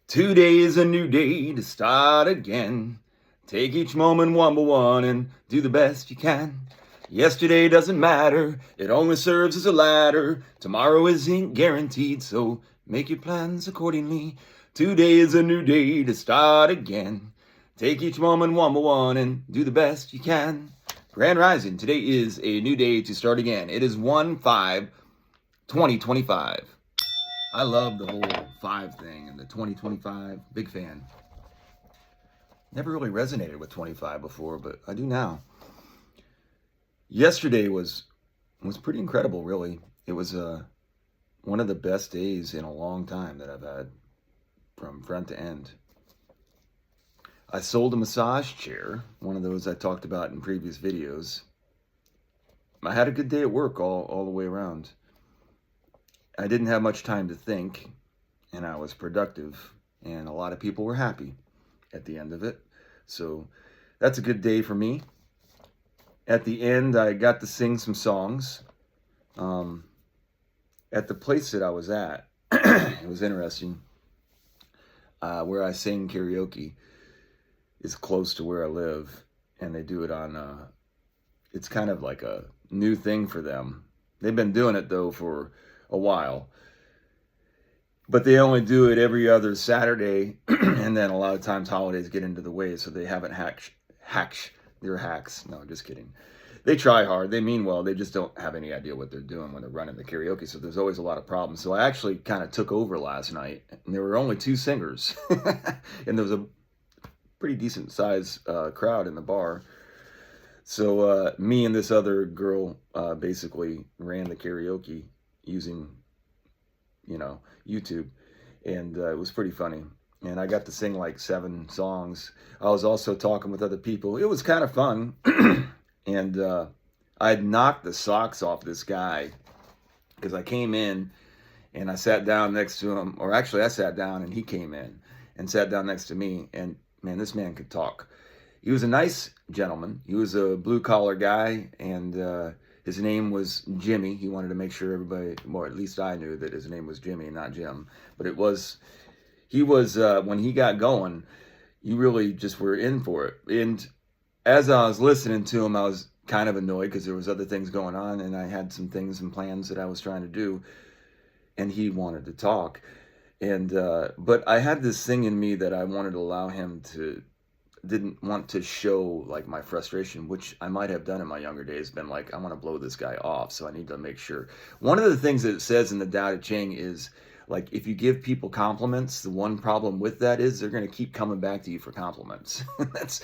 Today is a new day to start again. Take each moment one by one and do the best you can. Yesterday doesn't matter, it only serves as a ladder. Tomorrow isn't guaranteed, so make your plans accordingly. Today is a new day to start again. Take each moment one by one and do the best you can. Grand Rising, today is a new day to start again. It is 1/5/2025. I love the whole 5 thing and the 2025. Big fan. Never really resonated with 25 before, but I do now. Yesterday was pretty incredible, really. It was one of the best days in a long time that I've had from front to end. I sold a massage chair, one of those I talked about in previous videos. I had a good day at work all the way around. I didn't have much time to think, and I was productive, and a lot of people were happy at the end of it. So that's a good day for me. At the end, I got to sing some songs. At the place that I was at, it was interesting. Where I sing karaoke is close to where I live, and they do it on, it's kind of like a new thing for them. They've been doing it, though, for a while, but they only do it every other Saturday, and then a lot of times holidays get into the way, so they haven't they're hacks. No, just kidding. They try hard, they mean well, they just don't have any idea what they're doing when they're running the karaoke, so there's always a lot of problems. So I actually kind of took over last night, and there were only 2 singers, and there was a pretty decent size crowd in the bar. So me and this other girl basically ran the karaoke using, YouTube, and it was pretty funny. And I got to sing like 7 songs. I was also talking with other people. It was kind of fun. And I had knocked the socks off this guy because I came in and I sat down next to him, or actually I sat down and he came in and sat down next to me. And man, this man could talk. He was a nice gentleman. He was a blue collar guy, and his name was Jimmy. He wanted to make sure everybody, or at least I knew that his name was Jimmy and not Jim. But he was, when he got going, you really just were in for it. And as I was listening to him, I was kind of annoyed because there was other things going on, and I had some things and plans that I was trying to do, and he wanted to talk. And, but I had this thing in me that I wanted to allow him to, didn't want to show like my frustration, which I might have done in my younger days, been like, I want to blow this guy off, so I need to make sure. One of the things that it says in the Tao Te Ching is, like, if you give people compliments, the one problem with that is they're going to keep coming back to you for compliments. That's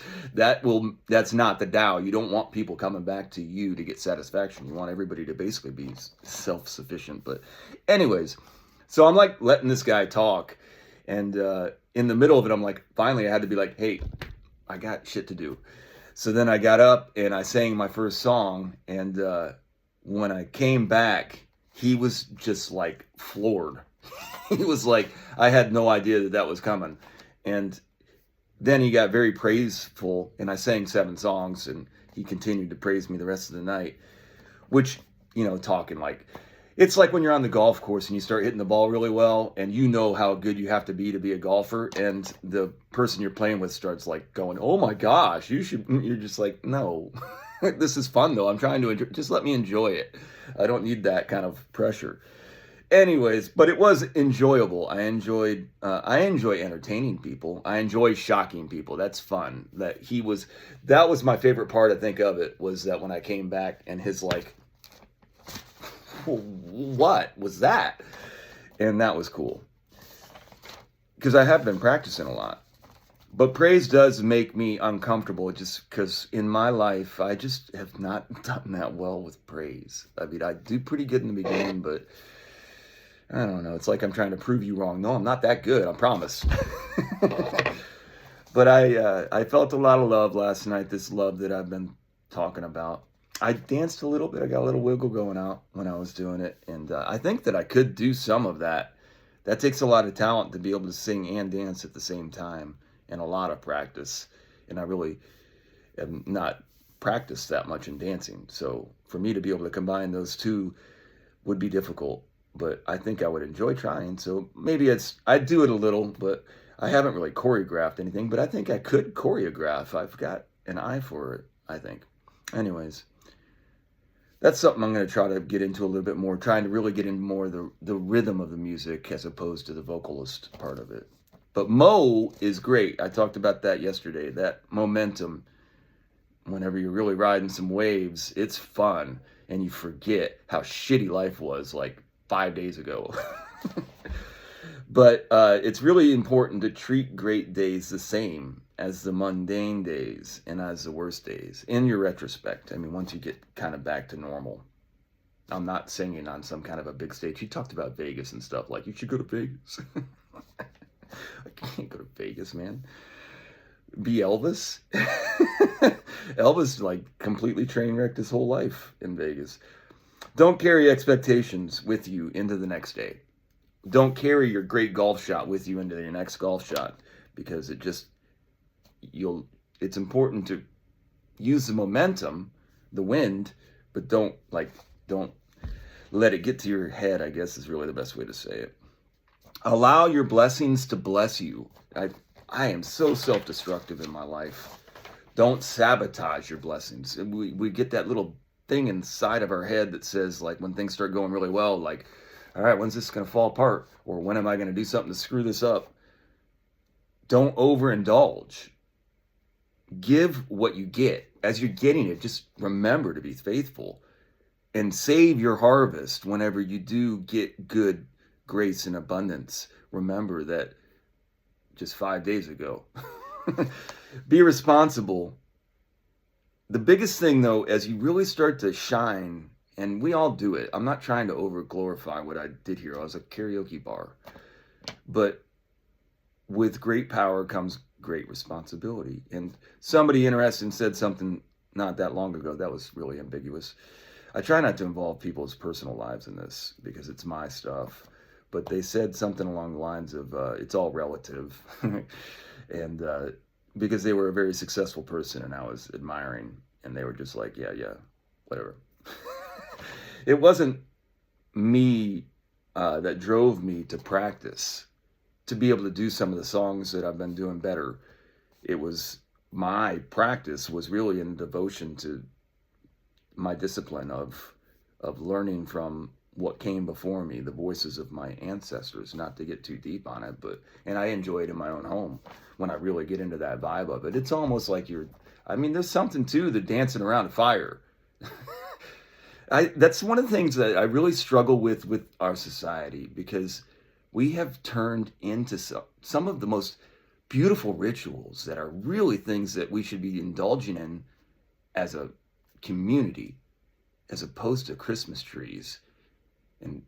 not the Tao. You don't want people coming back to you to get satisfaction. You want everybody to basically be self-sufficient. But anyways, so I'm like letting this guy talk, and in the middle of it, I'm like, finally I had to be like, hey, I got shit to do. So then I got up and I sang my first song, and when I came back, he was just like floored. He was like, I had no idea that was coming. And then he got very praiseful, and I sang 7 songs, and he continued to praise me the rest of the night, which, talking like, it's like when you're on the golf course and you start hitting the ball really well, and you know how good you have to be a golfer, and the person you're playing with starts like going, oh my gosh, you're just like, no, this is fun though. I'm trying to enjoy, just let me enjoy it. I don't need that kind of pressure. Anyways, but it was enjoyable. I enjoy entertaining people. I enjoy shocking people. That's fun. That was my favorite part, I think, of it, was that when I came back and his like, what was that? And that was cool, because I have been practicing a lot. But praise does make me uncomfortable, just because in my life I just have not done that well with praise. I mean, I do pretty good in the beginning, but I don't know. It's like I'm trying to prove you wrong. No, I'm not that good, I promise. But I felt a lot of love last night, this love that I've been talking about. I danced a little bit. I got a little wiggle going out when I was doing it. And I think that I could do some of that. That takes a lot of talent to be able to sing and dance at the same time, and a lot of practice. And I really have not practiced that much in dancing. So for me to be able to combine those two would be difficult. But I think I would enjoy trying. So maybe I'd do it a little, but I haven't really choreographed anything, but I think I could choreograph. I've got an eye for it, I think. Anyways, that's something I'm going to try to get into a little bit more, trying to really get into more of the rhythm of the music as opposed to the vocalist part of it. But Mo is great. I talked about that yesterday. That momentum, whenever you're really riding some waves, it's fun. And you forget how shitty life was like 5 days ago. But it's really important to treat great days the same as the mundane days and as the worst days in your retrospect. I mean, once you get kind of back to normal. I'm not singing on some kind of a big stage. He talked about Vegas and stuff, like, you should go to Vegas. I can't go to Vegas, man. Be Elvis? Elvis, like, completely train wrecked his whole life in Vegas. Don't carry expectations with you into the next day. Don't carry your great golf shot with you into your next golf shot, because it's important to use the momentum, the wind, but don't let it get to your head, I guess is really the best way to say it. Allow your blessings to bless you. I am so self-destructive in my life. Don't sabotage your blessings. We get that little thing inside of our head that says, like, when things start going really well, like, all right, when's this going to fall apart? Or when am I going to do something to screw this up? Don't overindulge. Give what you get. As you're getting it, just remember to be faithful and save your harvest whenever you do get good grace and abundance. Remember that just 5 days ago. Be responsible. The biggest thing, though, as you really start to shine, and we all do it. I'm not trying to over glorify what I did here. I was a karaoke bar. But with great power comes great responsibility. And somebody interesting said something not that long ago that was really ambiguous. I try not to involve people's personal lives in this because it's my stuff. But they said something along the lines of, it's all relative. And because they were a very successful person and I was admiring, and they were just like, yeah, whatever. It wasn't me that drove me to practice, to be able to do some of the songs that I've been doing better. It was my practice was really in devotion to my discipline of learning from what came before me, the voices of my ancestors, not to get too deep on it, and I enjoy it in my own home when I really get into that vibe of it. It's almost like there's something to the dancing around a fire. That's one of the things that I really struggle with our society, because we have turned into some of the most beautiful rituals that are really things that we should be indulging in as a community, as opposed to Christmas trees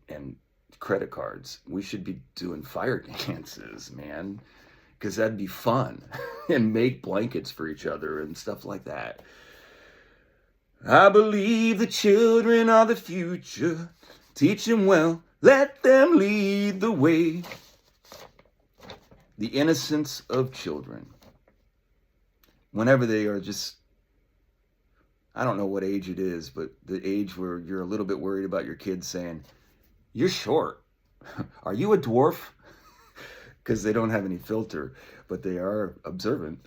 and credit cards. We should be doing fire dances, man, because that'd be fun, and make blankets for each other and stuff like that. I believe the children are the future. Teach them well, let them lead the way. The innocence of children. Whenever they are just, I don't know what age it is, but the age where you're a little bit worried about your kids saying, you're short. Are you a dwarf? Because they don't have any filter, but they are observant.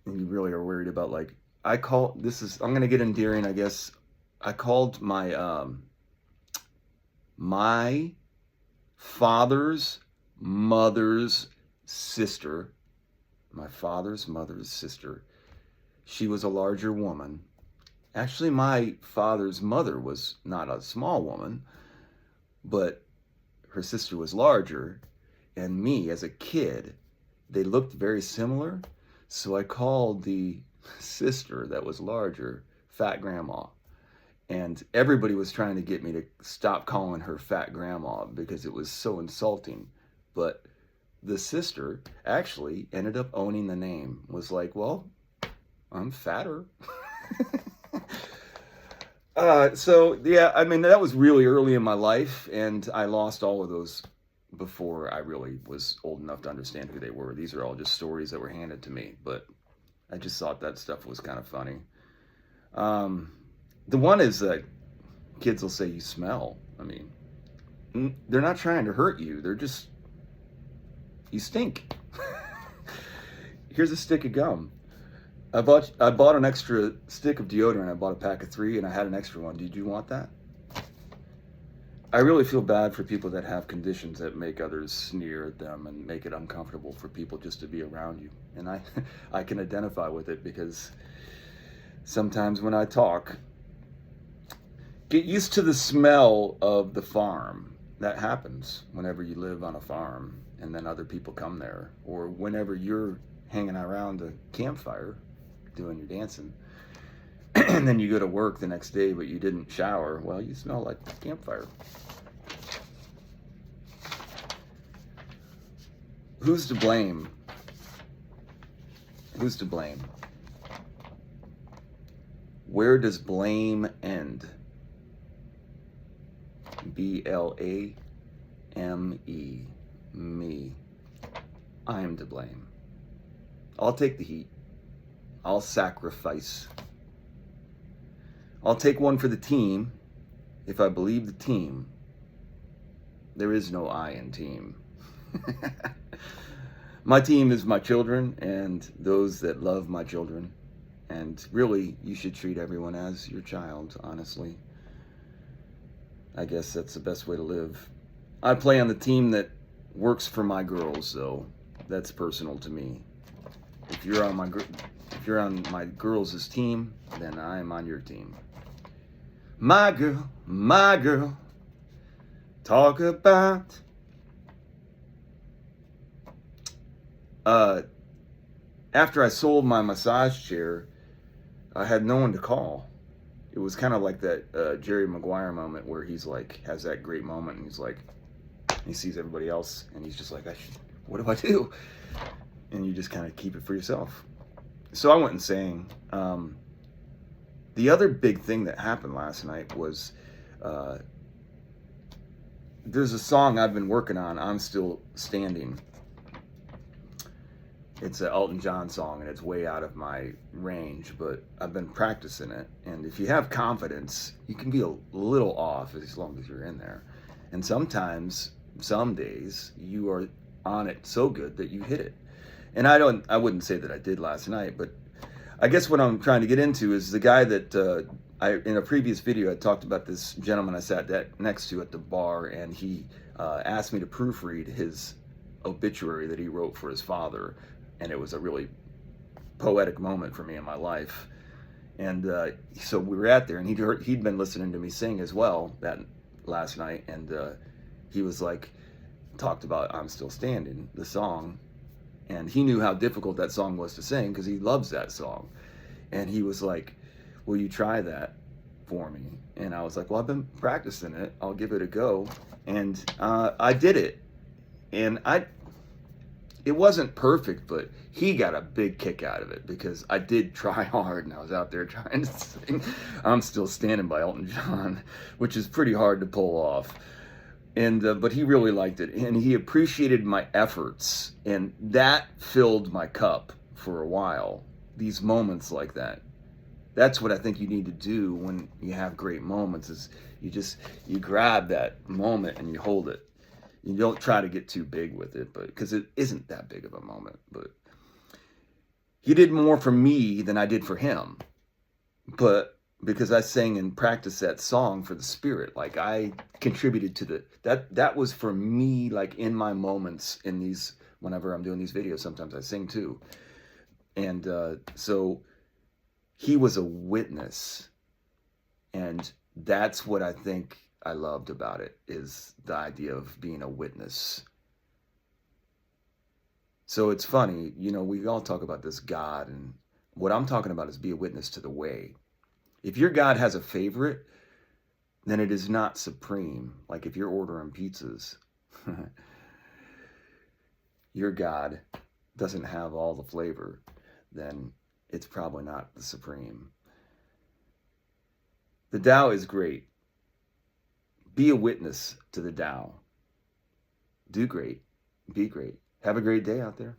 And you really are worried about, like, I'm going to get endearing, I guess. I called my father's mother's sister. My father's mother's sister. She was a larger woman. Actually, my father's mother was not a small woman, but her sister was larger. And me, as a kid, they looked very similar. So I called the sister that was larger Fat Grandma. And everybody was trying to get me to stop calling her Fat Grandma because it was so insulting. But the sister actually ended up owning the name. Was like, well, I'm fatter. So yeah, I mean, that was really early in my life, and I lost all of those before I really was old enough to understand who they were. These are all just stories that were handed to me, but I just thought that stuff was kind of funny. The one is that kids will say you smell. I mean, they're not trying to hurt you. They're just, you stink. here's a stick of gum. I bought an extra stick of deodorant. I bought a pack of 3 and I had an extra one. Did you want that? I really feel bad for people that have conditions that make others sneer at them and make it uncomfortable for people just to be around you. And I can identify with it because sometimes when I talk, get used to the smell of the farm. That happens whenever you live on a farm and then other people come there, or whenever you're hanging around a campfire doing your dancing and then you go to work the next day but you didn't shower. Well, you smell like campfire. Who's to blame? Who's to blame? Where does blame end? BLAME. Me. I am to blame. I'll take the heat. I'll sacrifice. I'll take one for the team if I believe the team. There is no I in team. My team is my children and those that love my children. And really, you should treat everyone as your child, honestly. I guess that's the best way to live. I play on the team that works for my girls, though. That's personal to me. If you're on my girls' team, then I am on your team. My girl, talk about. After I sold my massage chair, I had no one to call. It was kind of like that Jerry Maguire moment where he's like, has that great moment and he's like, he sees everybody else and he's just like, what do I do? And you just kind of keep it for yourself. So I went and sang. The other big thing that happened last night was there's a song I've been working on, I'm Still Standing. It's an Elton John song, and it's way out of my range, but I've been practicing it. And if you have confidence, you can be a little off as long as you're in there. And sometimes, some days, you are on it so good that you hit it. And I wouldn't say that I did last night, but I guess what I'm trying to get into is the guy that in a previous video, I talked about this gentleman I sat next to at the bar, and he asked me to proofread his obituary that he wrote for his father. And it was a really poetic moment for me in my life. And so we were out there, and he'd been listening to me sing as well that last night. And he was like, talked about I'm Still Standing, the song. And he knew how difficult that song was to sing because he loves that song. And he was like, will you try that for me? And I was like, well, I've been practicing it. I'll give it a go. And I did it. And it wasn't perfect, but he got a big kick out of it because I did try hard and I was out there trying to sing I'm Still Standing by Elton John, which is pretty hard to pull off. And but he really liked it and he appreciated my efforts, and that filled my cup for a while. These moments like that. That's what I think you need to do when you have great moments, is you grab that moment and you hold it. You don't try to get too big with it, but because it isn't that big of a moment. But he did more for me than I did for him. But because I sang and practiced that song for the Spirit, like I contributed to that was for me, like in my moments in these, whenever I'm doing these videos, sometimes I sing too. And so he was a witness. And that's what I think I loved about it, is the idea of being a witness. So it's funny, we all talk about this God, and what I'm talking about is be a witness to the way. If your God has a favorite, then it is not supreme. Like if you're ordering pizzas, your God doesn't have all the flavor, then it's probably not the supreme. The Tao is great. Be a witness to the Tao. Do great. Be great. Have a great day out there.